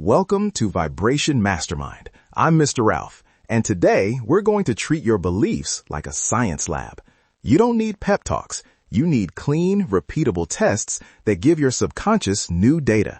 Welcome to Vibration Mastermind. I'm Mr. Ralph, and today we're going to treat your beliefs like a science lab. You don't need pep talks. You need clean, repeatable tests that give your subconscious new data.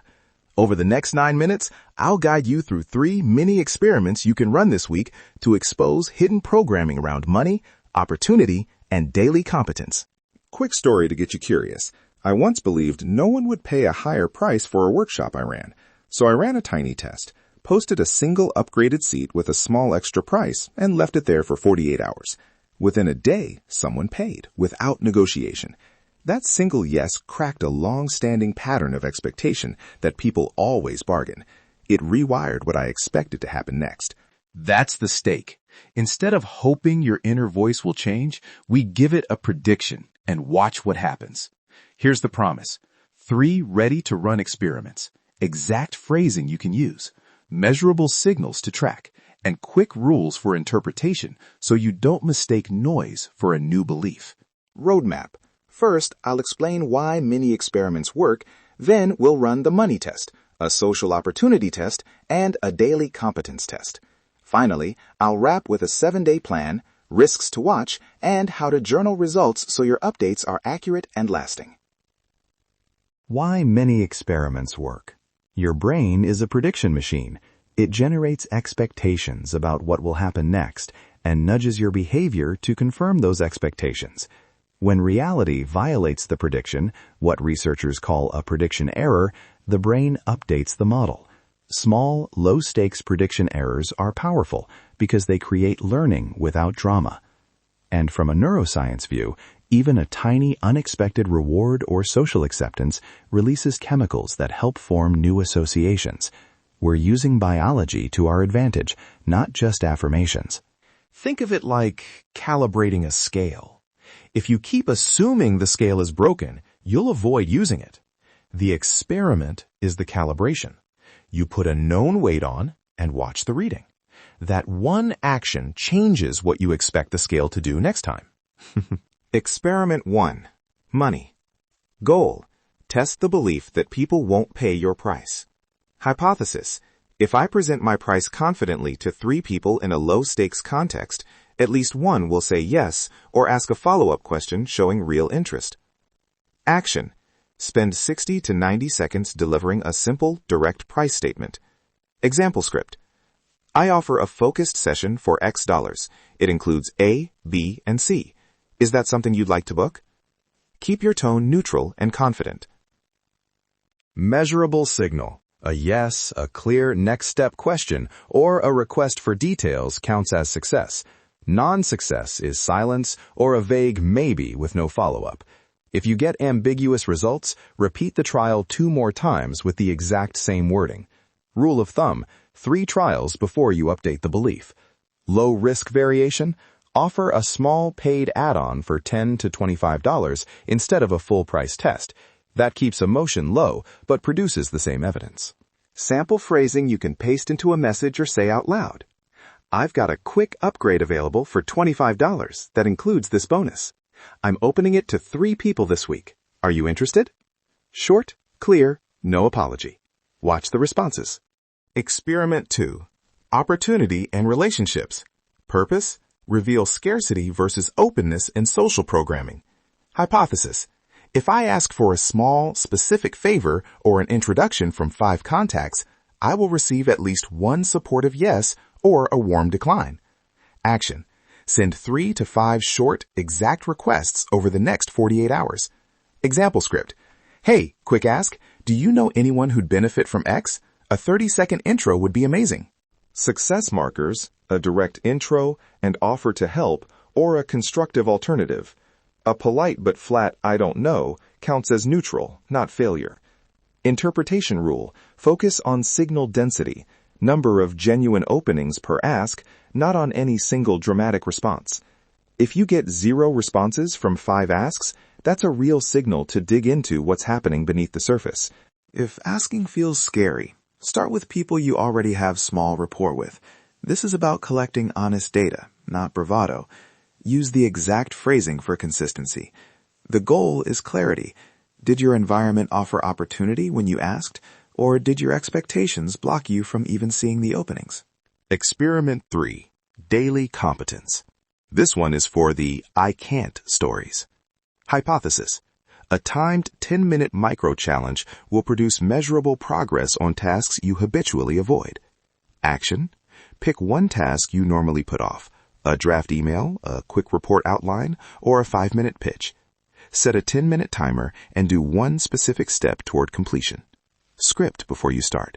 Over the next 9 minutes, I'll guide you through 3 mini experiments you can run this week to expose hidden programming around money, opportunity, and daily competence. Quick story to get you curious. I once believed no one would pay a higher price for a workshop I ran. So I ran a tiny test, posted a single upgraded seat with a small extra price, and left it there for 48 hours. Within a day, someone paid, without negotiation. That single yes cracked a long-standing pattern of expectation that people always bargain. It rewired what I expected to happen next. That's the stake. Instead of hoping your inner voice will change, we give it a prediction and watch what happens. Here's the promise. 3 ready-to-run experiments. Exact phrasing you can use, measurable signals to track, and quick rules for interpretation so you don't mistake noise for a new belief. Roadmap. First, I'll explain why mini experiments work, then we'll run the money test, a social opportunity test, and a daily competence test. Finally, I'll wrap with a 7-day plan, risks to watch, and how to journal results so your updates are accurate and lasting. Why many experiments work. Your brain is a prediction machine. It generates expectations about what will happen next and nudges your behavior to confirm those expectations. When reality violates the prediction, what researchers call a prediction error, the brain updates the model. Small, low-stakes prediction errors are powerful because they create learning without drama. And from a neuroscience view, even a tiny, unexpected reward or social acceptance releases chemicals that help form new associations. We're using biology to our advantage, not just affirmations. Think of it like calibrating a scale. If you keep assuming the scale is broken, you'll avoid using it. The experiment is the calibration. You put a known weight on and watch the reading. That one action changes what you expect the scale to do next time. Experiment 1. Money. Goal. Test the belief that people won't pay your price. Hypothesis. If I present my price confidently to 3 people in a low-stakes context, at least one will say yes or ask a follow-up question showing real interest. Action. Spend 60 to 90 seconds delivering a simple, direct price statement. Example script. I offer a focused session for X dollars. It includes A, B, and C. Is that something you'd like to book? Keep your tone neutral and confident. Measurable signal. A yes, a clear next step question, or a request for details counts as success. Non-success is silence or a vague maybe with no follow-up. If you get ambiguous results, repeat the trial 2 more times with the exact same wording. Rule of thumb, 3 trials before you update the belief. Low risk variation? Offer a small paid add-on for $10 to $25 instead of a full-price test. That keeps emotion low, but produces the same evidence. Sample phrasing you can paste into a message or say out loud. I've got a quick upgrade available for $25 that includes this bonus. I'm opening it to 3 people this week. Are you interested? Short, clear, no apology. Watch the responses. Experiment 2. Opportunity and relationships. Purpose. Reveal scarcity versus openness in social programming. Hypothesis. If I ask for a small, specific favor or an introduction from 5 contacts, I will receive at least 1 supportive yes or a warm decline. Action. Send 3 to 5 short, exact requests over the next 48 hours. Example script. Hey, quick ask, do you know anyone who'd benefit from X? A 30-second intro would be amazing. Success markers, a direct intro, and offer to help, or a constructive alternative. A polite but flat I don't know counts as neutral, not failure. Interpretation rule, focus on signal density, number of genuine openings per ask, not on any single dramatic response. If you get 0 responses from 5 asks, that's a real signal to dig into what's happening beneath the surface. If asking feels scary, start with people you already have small rapport with. This is about collecting honest data, not bravado. Use the exact phrasing for consistency. The goal is clarity. Did your environment offer opportunity when you asked? Or did your expectations block you from even seeing the openings? Experiment 3. Daily competence. This one is for the I can't stories. Hypothesis. A timed 10-minute micro-challenge will produce measurable progress on tasks you habitually avoid. Action. Pick one task you normally put off, a draft email, a quick report outline, or a 5-minute pitch. Set a 10-minute timer and do one specific step toward completion. Script before you start.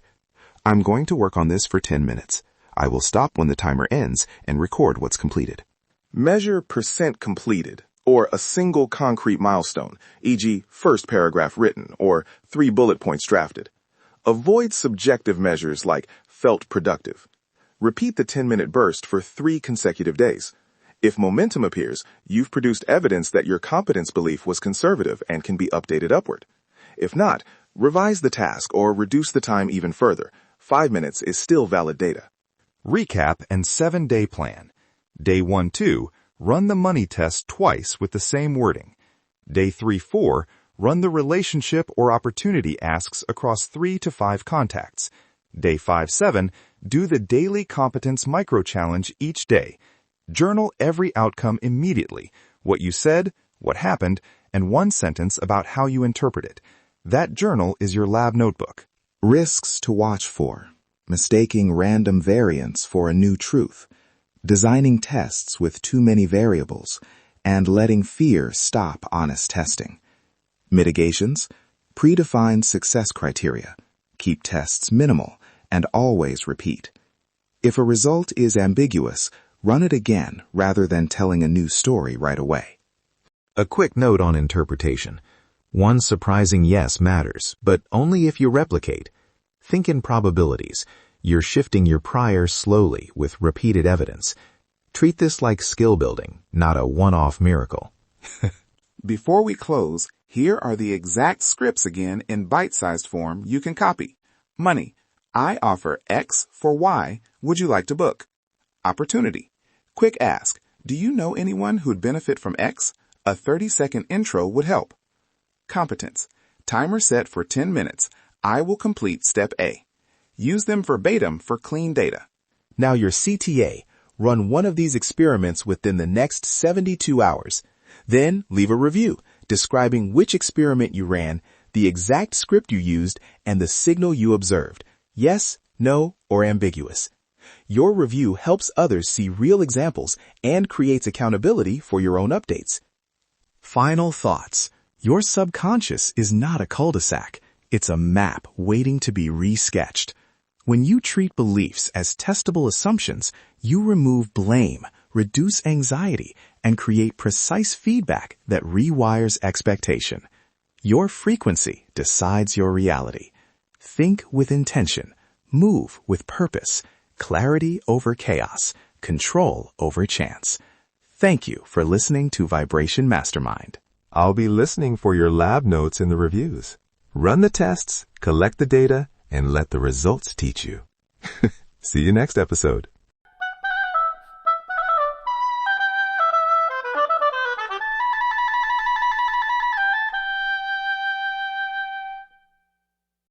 I'm going to work on this for 10 minutes. I will stop when the timer ends and record what's completed. Measure percent completed, or a single concrete milestone, e.g. first paragraph written, or 3 bullet points drafted. Avoid subjective measures like felt productive. Repeat the 10-minute burst for 3 consecutive days. If momentum appears, you've produced evidence that your competence belief was conservative and can be updated upward. If not, revise the task or reduce the time even further. 5 minutes is still valid data. Recap and 7-day plan. Day 1-2, run the money test twice with the same wording. Day 3-4, run the relationship or opportunity asks across 3 to 5 contacts. Day 5-7, do the daily competence micro-challenge each day. Journal every outcome immediately, what you said, what happened, and one sentence about how you interpret it. That journal is your lab notebook. Risks to watch for. Mistaking random variance for a new truth. Designing tests with too many variables. And letting fear stop honest testing. Mitigations. Predefine success criteria. Keep tests minimal and always repeat. If a result is ambiguous, run it again rather than telling a new story right away. A quick note on interpretation. One surprising yes matters, but only if you replicate. Think in probabilities. You're shifting your prior slowly with repeated evidence. Treat this like skill building, not a one-off miracle. Before we close, here are the exact scripts again in bite-sized form you can copy. Money. I offer X for Y. Would you like to book? Opportunity. Quick ask. Do you know anyone who'd benefit from X? A 30-second intro would help. Competence. Timer set for 10 minutes. I will complete step A. Use them verbatim for clean data. Now your CTA. Run one of these experiments within the next 72 hours. Then leave a review describing which experiment you ran, the exact script you used, and the signal you observed. Yes, no, or ambiguous. Your review helps others see real examples and creates accountability for your own updates. Final thoughts. Your subconscious is not a cul-de-sac. It's a map waiting to be resketched. When you treat beliefs as testable assumptions, you remove blame, reduce anxiety, and create precise feedback that rewires expectation. Your frequency decides your reality. Think with intention. Move with purpose. Clarity over chaos. Control over chance. Thank you for listening to Vibration Mastermind. I'll be listening for your lab notes in the reviews. Run the tests, collect the data, and let the results teach you. See you next episode.